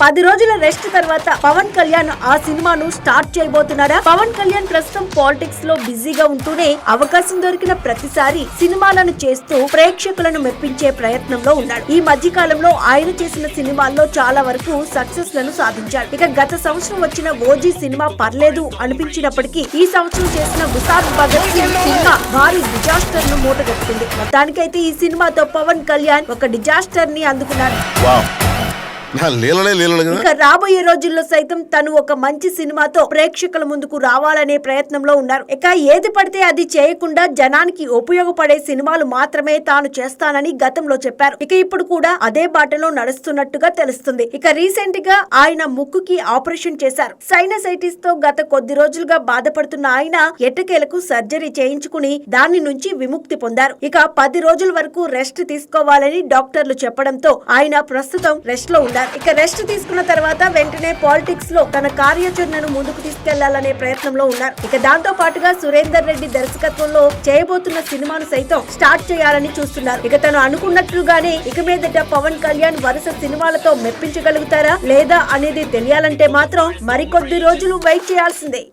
10 రోజుల రెస్ట్ తర్వాత పవన్ కళ్యాణ్ ఆ సినిమాను స్టార్ట్ చేయబోతున్నారా? పవన్ కళ్యాణ్ ప్రస్తుతం పాలిటిక్స్ లో బిజీగా ఉంటూనే అవకాశం దొరికిన ప్రతిసారి సినిమాలను చేస్తూ ప్రేక్షకులను మెప్పించే ప్రయత్నంలో ఉన్నాడు. ఈ మధ్య కాలంలో ఆయన చేసిన సినిమాల్లో చాలా వరకు సక్సెస్ లను సాధించాడు. ఇక గత సంవత్సరం వచ్చిన ఓజీ సినిమా పర్లేదు అనిపించినప్పటికీ ఈ సంవత్సరం చేసిన గుసాద్ భగత్ సింగ్ సినిమా భారీ డిజాస్టర్ ను మూటగట్టుకుంది. మొత్తానికైతే ఈ సినిమాతో పవన్ కళ్యాణ్ ఒక డిజాస్టర్ ని అందుకున్నారు. ఇక రాబోయే రోజుల్లో సైతం తను ఒక మంచి సినిమాతో ప్రేక్షకుల ముందుకు రావాలనే ప్రయత్నంలో ఉన్నారు. ఇక ఏది పడితే అది చేయకుండా జనానికి ఉపయోగపడే సినిమాలు మాత్రమే తాను చేస్తానని గతంలో చెప్పారు. ఇక ఇప్పుడు కూడా అదే బాటలో నడుస్తున్నట్టుగా తెలుస్తుంది. ఇక రీసెంట్ గా ఆయన ముక్కుకి ఆపరేషన్ చేశారు. సైనసైటిస్ తో గత కొద్ది రోజులుగా బాధపడుతున్న ఆయన ఎట్టకేలకు సర్జరీ చేయించుకుని దాని నుంచి విముక్తి పొందారు. ఇక 10 రోజుల వరకు రెస్ట్ తీసుకోవాలని డాక్టర్లు చెప్పడంతో ఆయన ప్రస్తుతం రెస్ట్ లో ఉన్నారు. ఇక రెస్ట్ తీసుకున్న తర్వాత వెంటనే పాలిటిక్స్ లో తన కార్యాచరణను ముందుకు తీసుకెళ్లాలనే ప్రయత్నంలో ఉన్నారు. ఇక దాంతో పాటుగా సురేందర్ రెడ్డి దర్శకత్వంలో చేయబోతున్న సినిమాను సైతం స్టార్ట్ చేయాలని చూస్తున్నారు. ఇక తను అనుకున్నట్లుగానే ఇక మీదట పవన్ కళ్యాణ్ వరుస సినిమాలతో మెప్పించగలుగుతారా లేదా అనేది తెలియాలంటే మాత్రం మరికొద్ది రోజులు వెయిట్ చేయాల్సిందే.